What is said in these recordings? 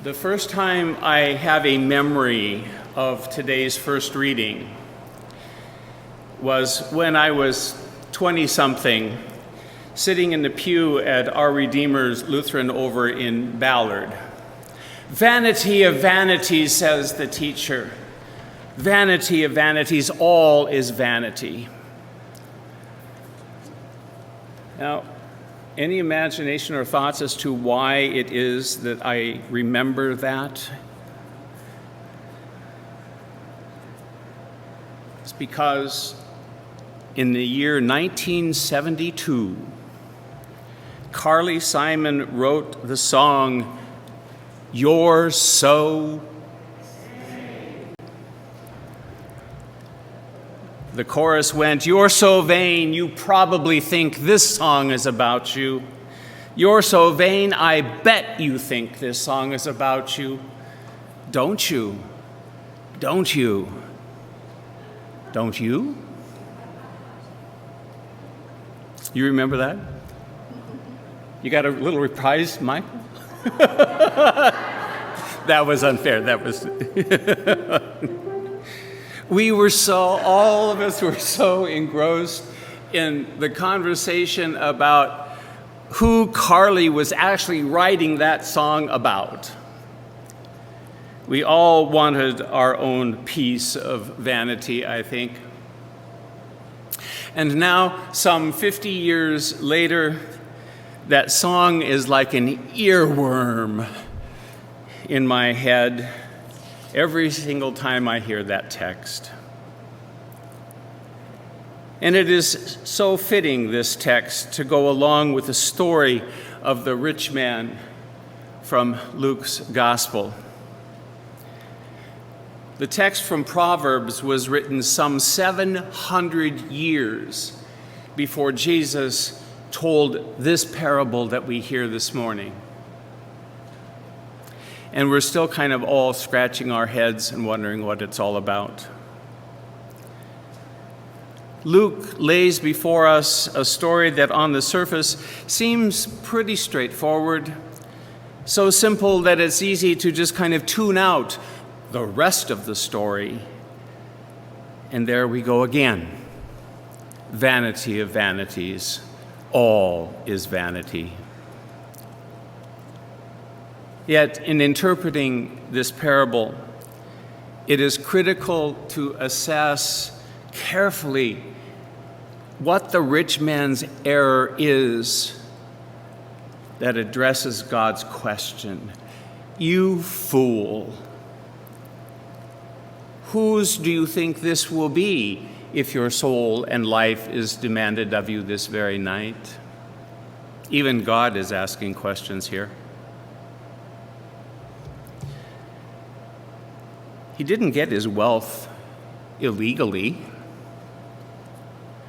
The first time I have a memory of today's first reading was when I was 20-something, sitting in the pew at Our Redeemer's Lutheran over in Ballard. "Vanity of vanities," says the teacher. "Vanity of vanities, all is vanity." Now, any imagination or thoughts as to why it is that I remember that? It's because in the year 1972, Carly Simon wrote the song, "You're So." The chorus went, "You're so vain, you probably think this song is about you. You're so vain, I bet you think this song is about you. Don't you? Don't you? Don't you?" You remember that? You got a little reprise, Mike? That was unfair. That was... all of us were so engrossed in the conversation about who Carly was actually writing that song about. We all wanted our own piece of vanity, I think. And now, some 50 years later, that song is like an earworm in my head every single time I hear that text. And it is so fitting, this text, to go along with the story of the rich man from Luke's gospel. The text from Proverbs was written some 700 years before Jesus told this parable that we hear this morning. And we're still kind of all scratching our heads and wondering what it's all about. Luke lays before us a story that on the surface seems pretty straightforward, so simple that it's easy to just kind of tune out the rest of the story. And there we go again. Vanity of vanities, all is vanity. Yet, in interpreting this parable, it is critical to assess carefully what the rich man's error is that addresses God's question. "You fool, whose do you think this will be if your soul and life is demanded of you this very night?" Even God is asking questions here. He didn't get his wealth illegally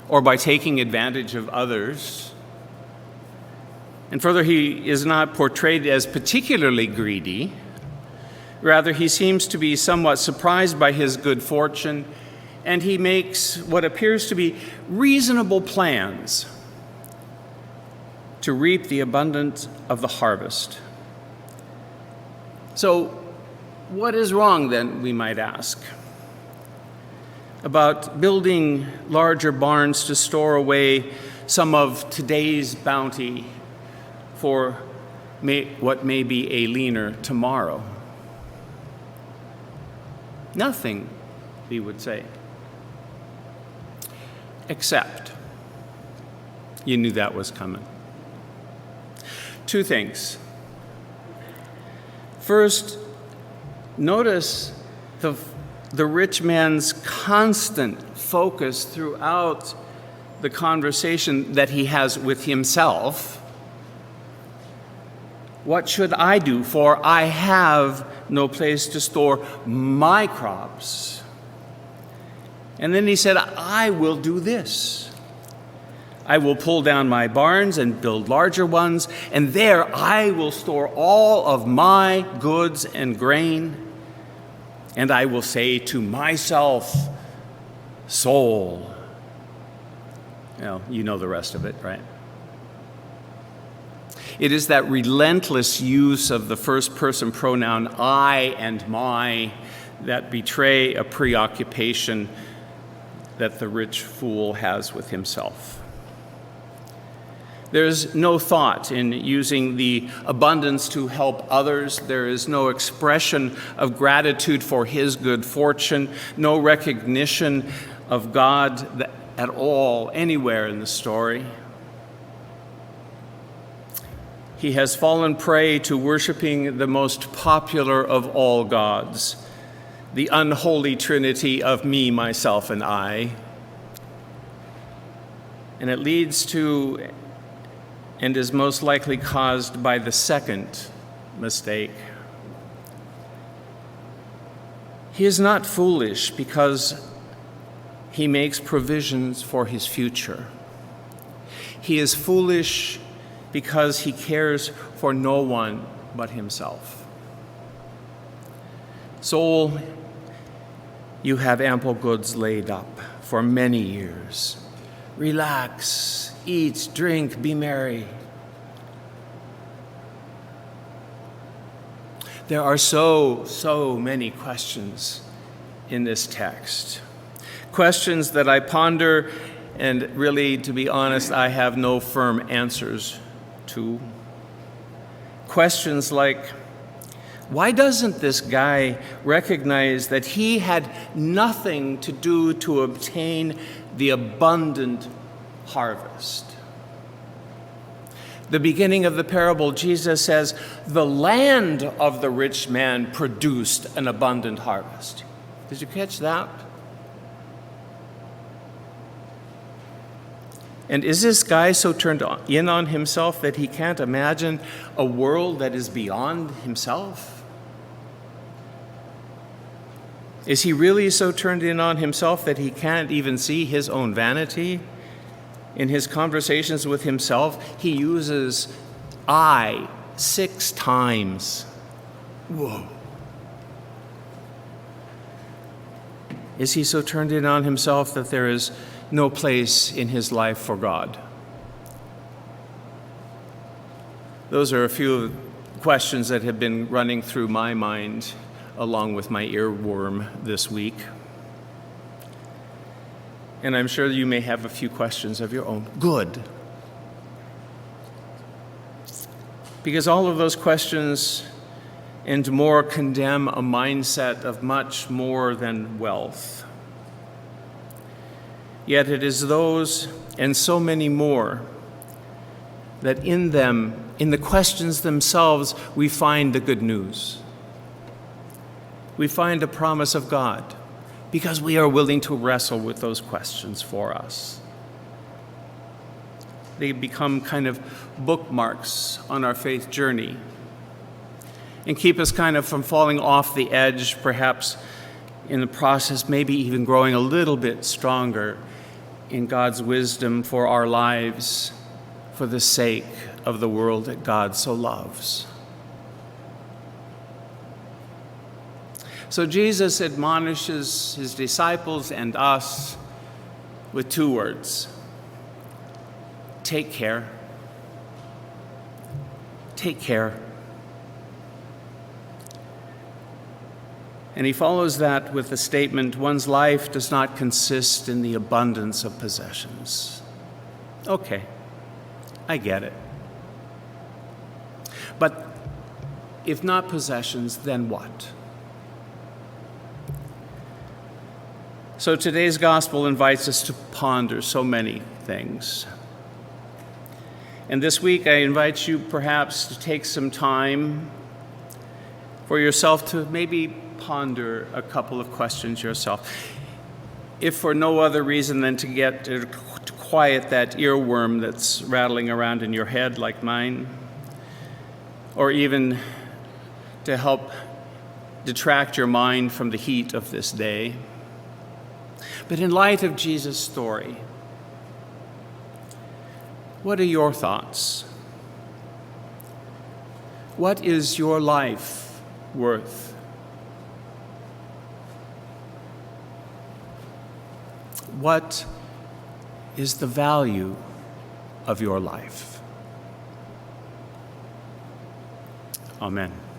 or by taking advantage of others. And further, he is not portrayed as particularly greedy. Rather, he seems to be somewhat surprised by his good fortune, and he makes what appears to be reasonable plans to reap the abundance of the harvest. So, what is wrong, then, we might ask, about building larger barns to store away some of today's bounty for what may be a leaner tomorrow? Nothing, we would say. Except, you knew that was coming. Two things. First, notice the rich man's constant focus throughout the conversation that he has with himself. What should I do? For I have no place to store my crops. And then he said, I will do this. I will pull down my barns and build larger ones, and there I will store all of my goods and grain. And I will say to myself, soul. You know the rest of it, right? It is that relentless use of the first-person pronoun I and my that betray a preoccupation that the rich fool has with himself. There is no thought in using the abundance to help others. There is no expression of gratitude for his good fortune, no recognition of God at all anywhere in the story. He has fallen prey to worshiping the most popular of all gods, the unholy trinity of me, myself, and I. And it leads to, and is most likely caused by, the second mistake. He is not foolish because he makes provisions for his future. He is foolish because he cares for no one but himself. Soul, you have ample goods laid up for many years. Relax, eat, drink, be merry. There are so many questions in this text. Questions that I ponder, and really, to be honest, I have no firm answers to. Questions like, why doesn't this guy recognize that he had nothing to do to obtain the abundant harvest? The beginning of the parable, Jesus says, the land of the rich man produced an abundant harvest. Did you catch that? And is this guy so turned in on himself that he can't imagine a world that is beyond himself? Is he really so turned in on himself that he can't even see his own vanity? In his conversations with himself, he uses I 6 times. Whoa. Is he so turned in on himself that there is no place in his life for God? Those are a few questions that have been running through my mind along with my earworm this week. And I'm sure you may have a few questions of your own. Good. Because all of those questions and more condemn a mindset of much more than wealth. Yet it is those and so many more that in them, in the questions themselves, we find the good news. We find a promise of God because we are willing to wrestle with those questions for us. They become kind of bookmarks on our faith journey and keep us kind of from falling off the edge, perhaps in the process, maybe even growing a little bit stronger in God's wisdom for our lives, for the sake of the world that God so loves. So Jesus admonishes his disciples and us with 2 words. Take care. Take care. And he follows that with the statement, one's life does not consist in the abundance of possessions. Okay, I get it. But if not possessions, then what? So today's gospel invites us to ponder so many things. And this week I invite you perhaps to take some time for yourself to maybe ponder a couple of questions yourself. If for no other reason than to quiet that earworm that's rattling around in your head like mine, or even to help detract your mind from the heat of this day. But in light of Jesus' story, what are your thoughts? What is your life worth? What is the value of your life? Amen.